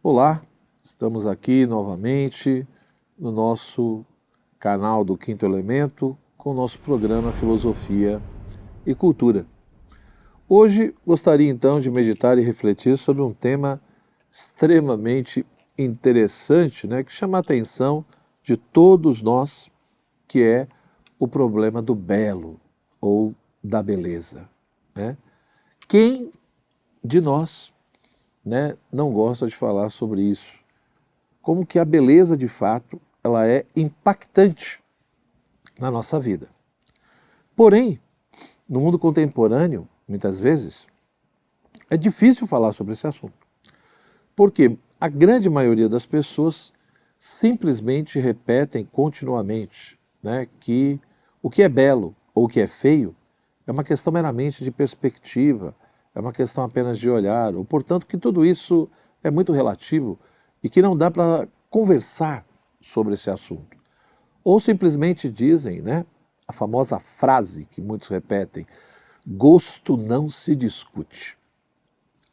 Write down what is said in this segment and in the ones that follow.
Olá, estamos aqui novamente no nosso canal do Quinto Elemento com o nosso programa Filosofia e Cultura. Hoje gostaria então de meditar e refletir sobre um tema extremamente interessante, que chama a atenção de todos nós, que é o problema do belo ou da beleza. Quem de nós não gosta de falar sobre isso? Como que a beleza, de fato, ela é impactante na nossa vida. Porém, no mundo contemporâneo, muitas vezes, é difícil falar sobre esse assunto. Porque a grande maioria das pessoas simplesmente repetem continuamente que o que é belo ou o que é feio é uma questão meramente de perspectiva, é uma questão apenas de olhar, ou portanto que tudo isso é muito relativo e que não dá para conversar sobre esse assunto. Ou simplesmente dizem, a famosa frase que muitos repetem, gosto não se discute.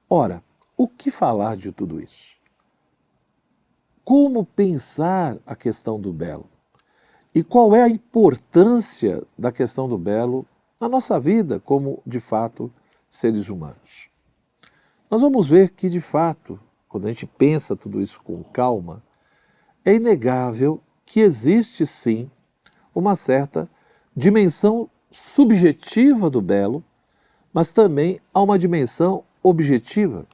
Ora, o que falar de tudo isso? Como pensar a questão do belo? E qual é a importância da questão do belo na nossa vida como, de fato, seres humanos? Nós vamos ver que, de fato, quando a gente pensa tudo isso com calma, é inegável que existe, sim, uma certa dimensão subjetiva do belo, mas também há uma dimensão objetiva.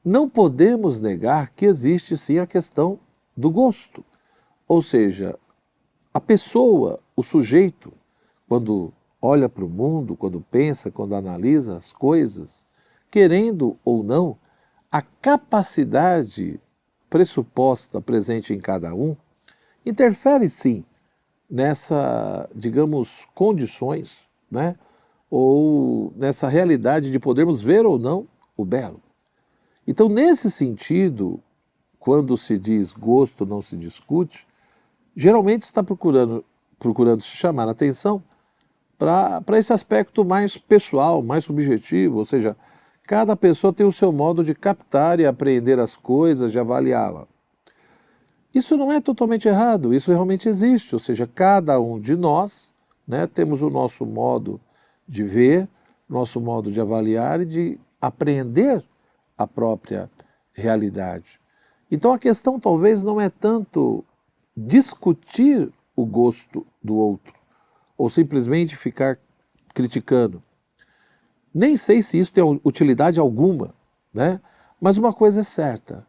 Não podemos negar que existe, sim, a questão do gosto. Ou seja, a pessoa, o sujeito, quando olha para o mundo, quando pensa, quando analisa as coisas, querendo ou não, a capacidade pressuposta presente em cada um interfere sim nessa, digamos, condições, ou nessa realidade de podermos ver ou não o belo. Então, nesse sentido, quando se diz gosto não se discute, geralmente está procurando se chamar a atenção para esse aspecto mais pessoal, mais subjetivo, ou seja, cada pessoa tem o seu modo de captar e apreender as coisas, de avaliá-la. Isso não é totalmente errado, isso realmente existe, ou seja, cada um de nós temos o nosso modo de ver, nosso modo de avaliar e de apreender a própria realidade. Então a questão talvez não é tanto discutir o gosto do outro, ou simplesmente ficar criticando. Nem sei se isso tem utilidade alguma, mas uma coisa é certa,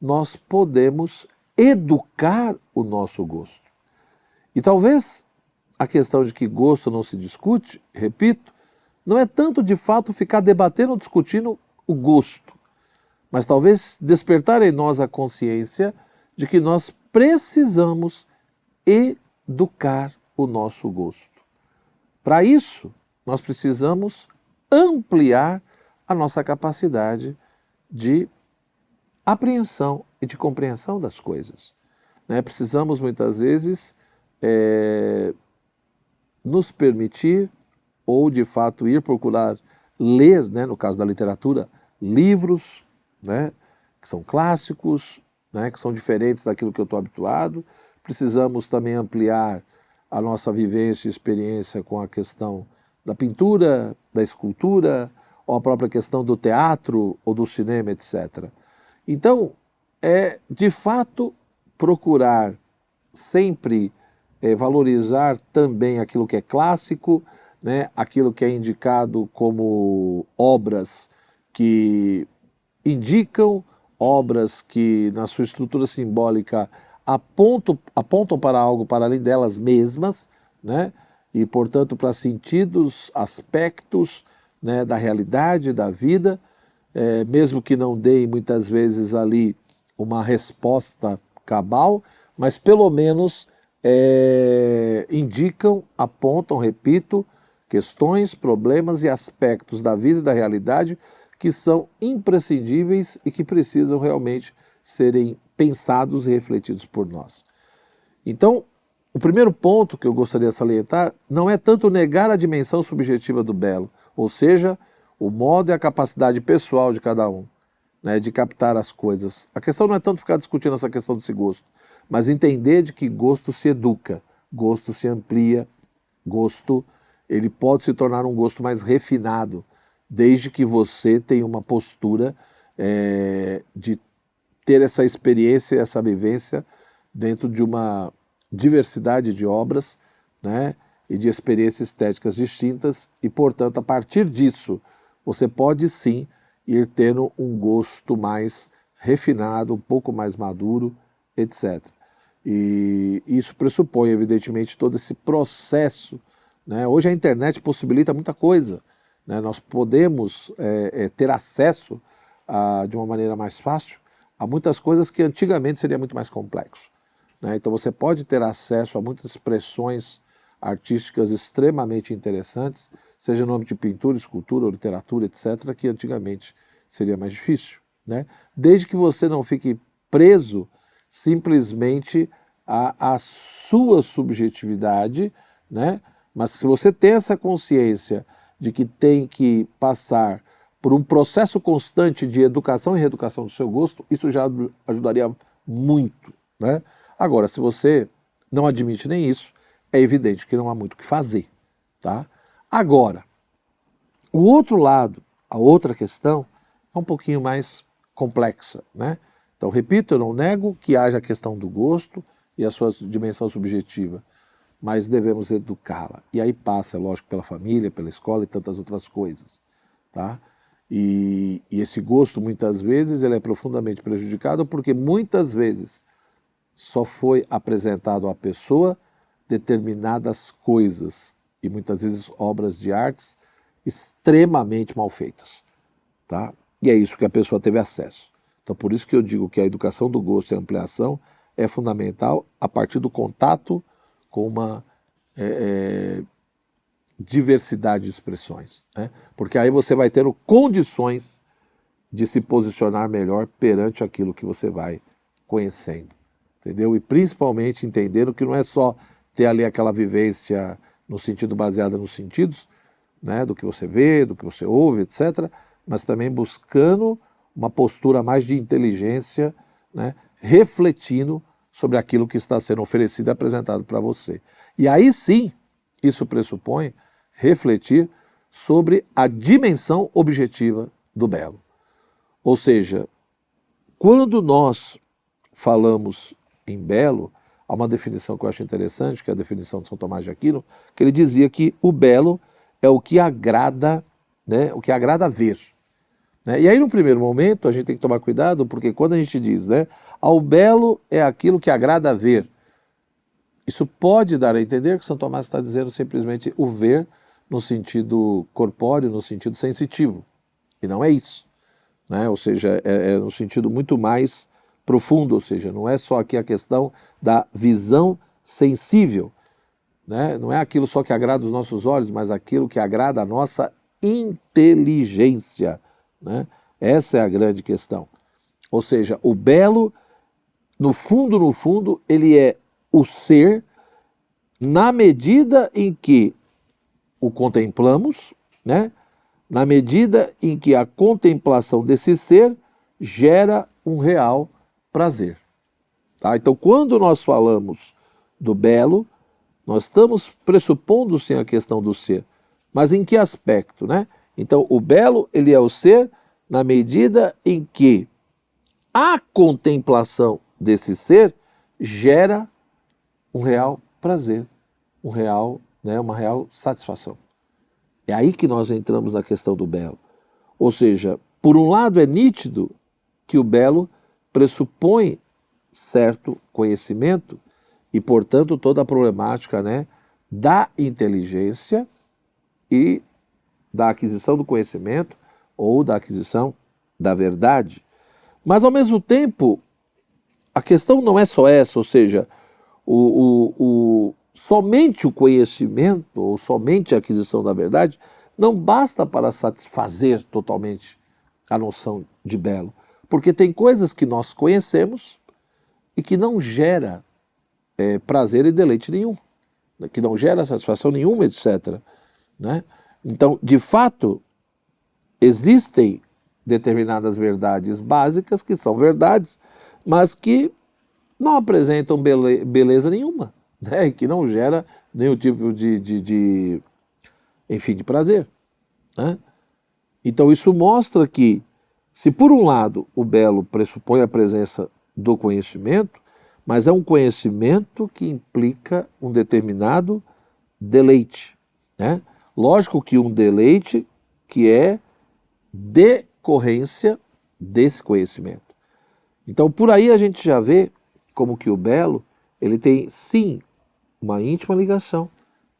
nós podemos educar o nosso gosto. E talvez a questão de que gosto não se discute, repito, não é tanto de fato ficar debatendo ou discutindo o gosto, mas talvez despertar em nós a consciência de que nós precisamos educar o nosso gosto. Para isso, nós precisamos ampliar a nossa capacidade de apreensão e de compreensão das coisas. Precisamos, muitas vezes, nos permitir, ou de fato ir procurar ler, no caso da literatura, livros que são clássicos, que são diferentes daquilo que eu estou habituado. Precisamos também ampliar a nossa vivência e experiência com a questão da pintura, da escultura, ou a própria questão do teatro ou do cinema, etc. Então, de fato procurar sempre valorizar também aquilo que é clássico, aquilo que é indicado como obras que indicam, obras que na sua estrutura simbólica apontam para algo para além delas mesmas, e portanto para sentidos, aspectos da realidade, da vida, mesmo que não deem muitas vezes ali uma resposta cabal, mas pelo menos indicam, apontam, repito, questões, problemas e aspectos da vida e da realidade que são imprescindíveis e que precisam realmente serem pensados e refletidos por nós. Então, o primeiro ponto que eu gostaria de salientar não é tanto negar a dimensão subjetiva do belo, ou seja, o modo e a capacidade pessoal de cada um, né, de captar as coisas. A questão não é tanto ficar discutindo essa questão desse gosto, mas entender de que gosto se educa, gosto se amplia, gosto ele pode se tornar um gosto mais refinado, desde que você tenha uma postura de ter essa experiência, essa vivência dentro de uma diversidade de obras, né, e de experiências estéticas distintas e, portanto, a partir disso, você pode sim ir tendo um gosto mais refinado, um pouco mais maduro, etc. E isso pressupõe, evidentemente, todo esse processo, né? Hoje a internet possibilita muita coisa, né? Nós podemos ter acesso de uma maneira mais fácil a muitas coisas que antigamente seria muito mais complexo, né? Então você pode ter acesso a muitas expressões artísticas extremamente interessantes, seja no âmbito de pintura, escultura, ou literatura, etc., que antigamente seria mais difícil, né? Desde que você não fique preso simplesmente à sua subjetividade, né? Mas se você tem essa consciência de que tem que passar por um processo constante de educação e reeducação do seu gosto, isso já ajudaria muito, né? Agora, se você não admite nem isso, é evidente que não há muito o que fazer, tá? Agora, o outro lado, a outra questão, é um pouquinho mais complexa, né? Então, repito, eu não nego que haja a questão do gosto e a sua dimensão subjetiva, mas devemos educá-la. E aí passa, lógico, pela família, pela escola e tantas outras coisas, tá? E esse gosto, muitas vezes, ele é profundamente prejudicado porque muitas vezes só foi apresentado à pessoa determinadas coisas e muitas vezes obras de artes extremamente mal feitas, tá? E é isso que a pessoa teve acesso. Então por isso que eu digo que a educação do gosto e a ampliação é fundamental a partir do contato com uma diversidade de expressões, né? Porque aí você vai ter condições de se posicionar melhor perante aquilo que você vai conhecendo, entendeu? E principalmente entendendo que não é só ter ali aquela vivência no sentido baseada nos sentidos, né, do que você vê, do que você ouve, etc., mas também buscando uma postura mais de inteligência, né, refletindo sobre aquilo que está sendo oferecido e apresentado para você. E aí sim, isso pressupõe refletir sobre a dimensão objetiva do belo. Ou seja, quando nós falamos em belo, há uma definição que eu acho interessante, que é a definição de São Tomás de Aquino, que ele dizia que o belo é o que agrada, né, o que agrada ver, né? E aí, no primeiro momento, a gente tem que tomar cuidado, porque quando a gente diz, né, ao belo é aquilo que agrada ver, isso pode dar a entender que São Tomás está dizendo simplesmente o ver no sentido corpóreo, no sentido sensitivo. E não é isso, né? Ou seja, é no sentido muito mais profundo, ou seja, não é só aqui a questão da visão sensível, né? Não é aquilo só que agrada os nossos olhos, mas aquilo que agrada a nossa inteligência, né? Essa é a grande questão. Ou seja, o belo, no fundo, ele é o ser na medida em que o contemplamos, né? Na medida em que a contemplação desse ser gera um real prazer. Tá? Então, quando nós falamos do belo, nós estamos pressupondo sim a questão do ser, mas em que aspecto, né? Então, o belo, ele é o ser na medida em que a contemplação desse ser gera um real prazer, uma real satisfação. É aí que nós entramos na questão do belo. Ou seja, por um lado é nítido que o belo pressupõe certo conhecimento e, portanto, toda a problemática, né, da inteligência e da aquisição do conhecimento ou da aquisição da verdade. Mas, ao mesmo tempo, a questão não é só essa, ou seja, somente o conhecimento ou somente a aquisição da verdade não basta para satisfazer totalmente a noção de belo. Porque tem coisas que nós conhecemos e que não gera prazer e deleite nenhum, que não gera satisfação nenhuma, etc., né? Então, de fato, existem determinadas verdades básicas, que são verdades, mas que não apresentam beleza nenhuma, né? E que não gera nenhum tipo enfim, de prazer, né? Então isso mostra que, se por um lado o belo pressupõe a presença do conhecimento, mas é um conhecimento que implica um determinado deleite, né? Lógico que um deleite que é decorrência desse conhecimento. Então por aí a gente já vê como que o belo, ele tem sim uma íntima ligação,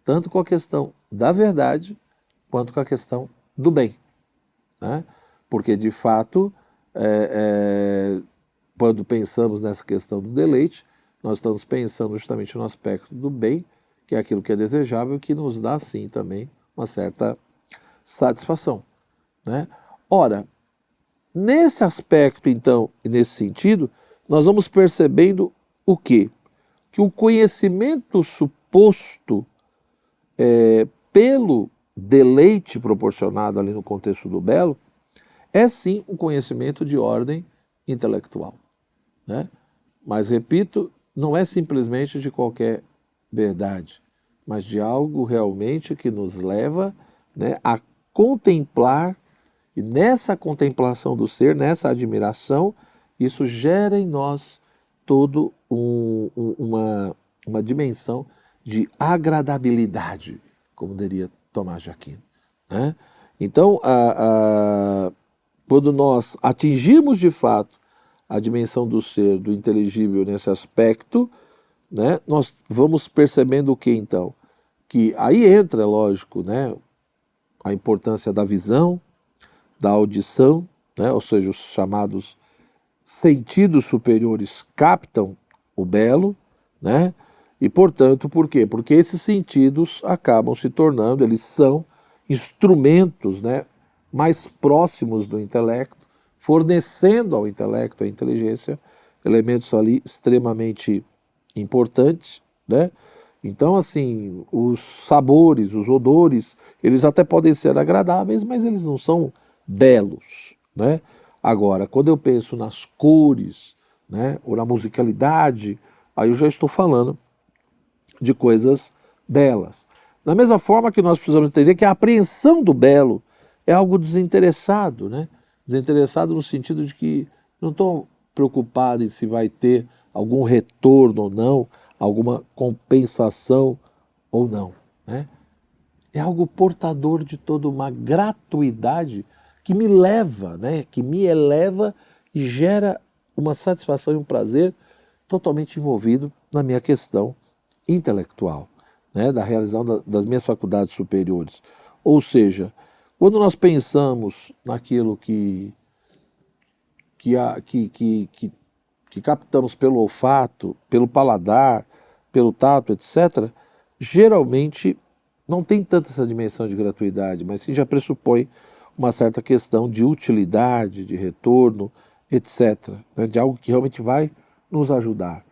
tanto com a questão da verdade, quanto com a questão do bem, né? Porque de fato, quando pensamos nessa questão do deleite, nós estamos pensando justamente no aspecto do bem, que é aquilo que é desejável, que nos dá sim também uma certa satisfação, né? Ora, nesse aspecto então, e nesse sentido, nós vamos percebendo o quê? Que o conhecimento suposto pelo deleite proporcionado ali no contexto do belo, é sim um conhecimento de ordem intelectual, né? Mas, repito, não é simplesmente de qualquer verdade, mas de algo realmente que nos leva, né, a contemplar, e nessa contemplação do ser, nessa admiração, isso gera em nós todo uma dimensão de agradabilidade, como diria Tomás de Aquino, né? Então, quando nós atingirmos de fato a dimensão do ser, do inteligível nesse aspecto, né, nós vamos percebendo o que então? Que aí entra, lógico, né, a importância da visão, da audição, né, ou seja, os chamados sentidos superiores captam o belo, né? E portanto, por quê? Porque esses sentidos acabam se tornando, eles são instrumentos, né, mais próximos do intelecto, fornecendo ao intelecto, à inteligência, elementos ali extremamente importantes, né? Então, assim, os sabores, os odores, eles até podem ser agradáveis, mas eles não são belos, né? Agora, quando eu penso nas cores, né, ou na musicalidade, aí eu já estou falando de coisas belas. Da mesma forma que nós precisamos entender que a apreensão do belo é algo desinteressado, né? Desinteressado no sentido de que não estou preocupado em se vai ter algum retorno ou não, alguma compensação ou não, né? É algo portador de toda uma gratuidade que me leva, né? Que me eleva e gera uma satisfação e um prazer totalmente envolvido na minha questão intelectual, né? Da realização das minhas faculdades superiores. Ou seja, quando nós pensamos naquilo que captamos pelo olfato, pelo paladar, pelo tato, etc., geralmente não tem tanta essa dimensão de gratuidade, mas sim já pressupõe uma certa questão de utilidade, de retorno, etc., né, de algo que realmente vai nos ajudar.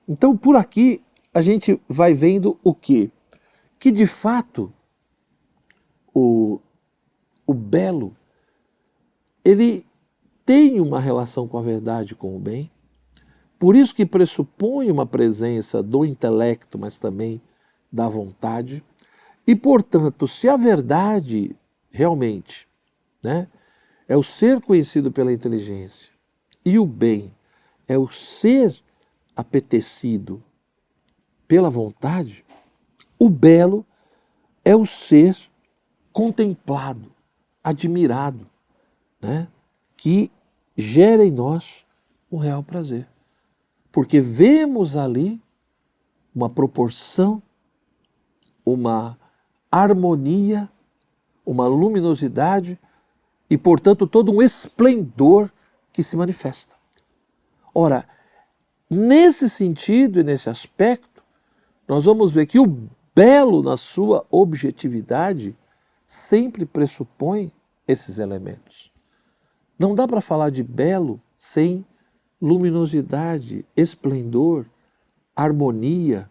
Então, por aqui, a gente vai vendo o quê? Que, de fato, o belo, ele tem uma relação com a verdade, com o bem, por isso que pressupõe uma presença do intelecto, mas também da vontade. E, portanto, se a verdade realmente, né, é o ser conhecido pela inteligência e o bem é o ser apetecido pela vontade, o belo é o ser contemplado, admirado, né, que gera em nós um real prazer. Porque vemos ali uma proporção, uma harmonia, uma luminosidade e, portanto, todo um esplendor que se manifesta. Ora, nesse sentido e nesse aspecto, nós vamos ver que o belo, na sua objetividade, sempre pressupõe esses elementos. Não dá para falar de belo sem luminosidade, esplendor, harmonia,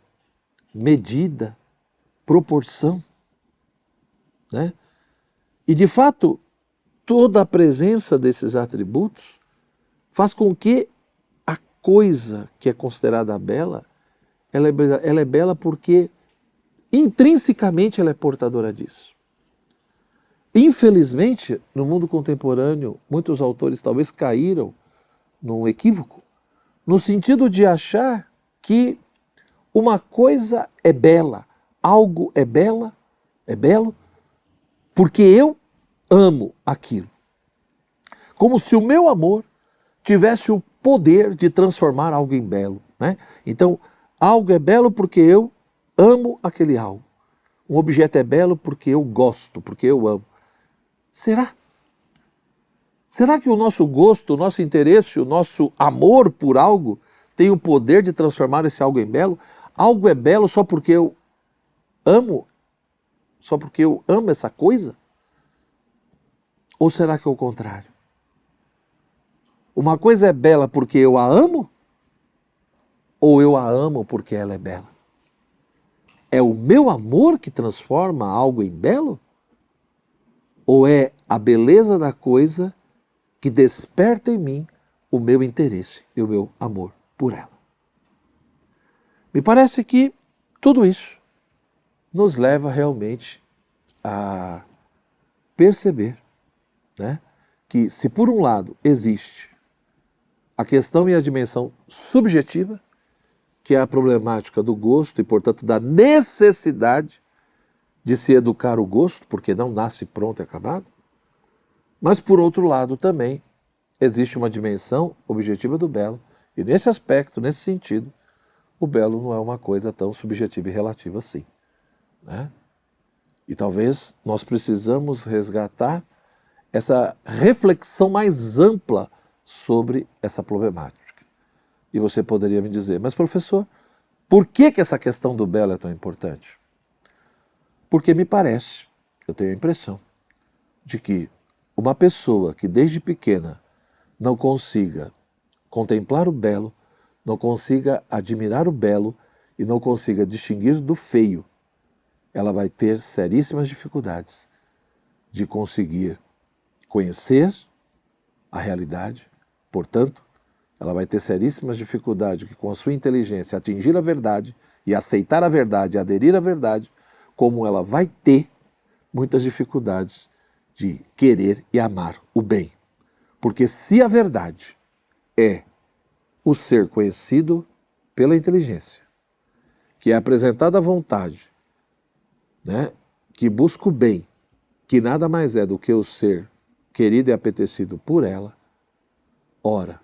medida, proporção, né? E de fato, toda a presença desses atributos faz com que a coisa que é considerada bela, ela é bela porque intrinsecamente ela é portadora disso. Infelizmente, no mundo contemporâneo, muitos autores talvez caíram num equívoco, no sentido de achar que uma coisa é bela, algo é belo, porque eu amo aquilo. Como se o meu amor tivesse o poder de transformar algo em belo, né? Então, algo é belo porque eu amo aquele algo. Um objeto é belo porque eu gosto, porque eu amo. Será? Será que o nosso gosto, o nosso interesse, o nosso amor por algo tem o poder de transformar esse algo em belo? Algo é belo só porque eu amo? Só porque eu amo essa coisa? Ou será que é o contrário? Uma coisa é bela porque eu a amo? Ou eu a amo porque ela é bela? É o meu amor que transforma algo em belo? Ou é a beleza da coisa que desperta em mim o meu interesse e o meu amor por ela? Me parece que tudo isso nos leva realmente a perceber, né, que se por um lado existe a questão e a dimensão subjetiva, que é a problemática do gosto e, portanto, da necessidade de se educar o gosto, porque não nasce pronto e acabado, mas por outro lado também existe uma dimensão objetiva do belo, e nesse aspecto, nesse sentido, o belo não é uma coisa tão subjetiva e relativa assim, né? E talvez nós precisamos resgatar essa reflexão mais ampla sobre essa problemática. E você poderia me dizer, mas professor, por que essa questão do belo é tão importante? Porque me parece, eu tenho a impressão, de que uma pessoa que desde pequena não consiga contemplar o belo, não consiga admirar o belo e não consiga distinguir do feio, ela vai ter seríssimas dificuldades de conseguir conhecer a realidade, portanto, ela vai ter seríssimas dificuldades de, com a sua inteligência, atingir a verdade e aceitar a verdade, aderir à verdade, como ela vai ter muitas dificuldades de querer e amar o bem. Porque se a verdade é o ser conhecido pela inteligência, que é apresentado à vontade, né, que busca o bem, que nada mais é do que o ser querido e apetecido por ela, ora,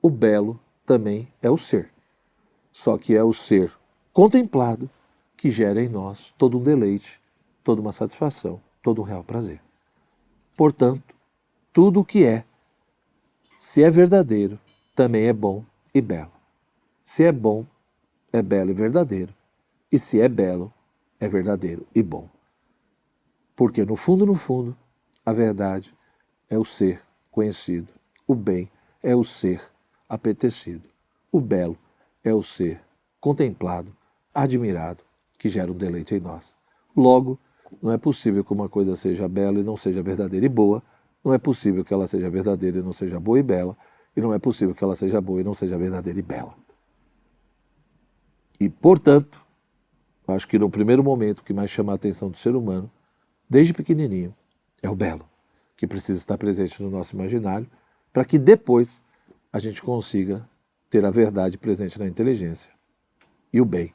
o belo também é o ser. Só que é o ser contemplado que gera em nós todo um deleite, toda uma satisfação, todo um real prazer. Portanto, tudo o que é, se é verdadeiro, também é bom e belo. Se é bom, é belo e verdadeiro. E se é belo, é verdadeiro e bom. Porque no fundo, a verdade é o ser conhecido. O bem é o ser apetecido. O belo é o ser contemplado, admirado, que gera um deleite em nós. Logo, não é possível que uma coisa seja bela e não seja verdadeira e boa. Não é possível que ela seja verdadeira e não seja boa e bela. E não é possível que ela seja boa e não seja verdadeira e bela. E, portanto, acho que no primeiro momento o que mais chama a atenção do ser humano, desde pequenininho, é o belo, que precisa estar presente no nosso imaginário, para que depois a gente consiga ter a verdade presente na inteligência e o bem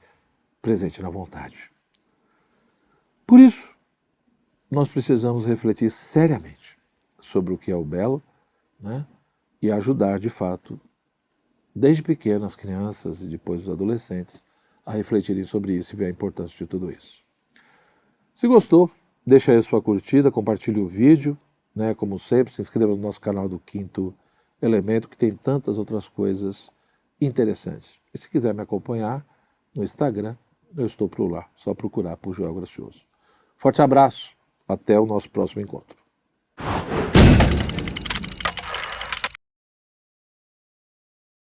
presente na vontade. Por isso, nós precisamos refletir seriamente sobre o que é o belo, né? E ajudar, de fato, desde pequenas crianças e depois os adolescentes, a refletirem sobre isso e ver a importância de tudo isso. Se gostou, deixa aí a sua curtida, compartilhe o vídeo, né? Como sempre, se inscreva no nosso canal do Quinto Elemento, que tem tantas outras coisas interessantes. E se quiser me acompanhar no Instagram, eu estou por lá, só procurar por Joel Gracioso. Forte abraço, até o nosso próximo encontro.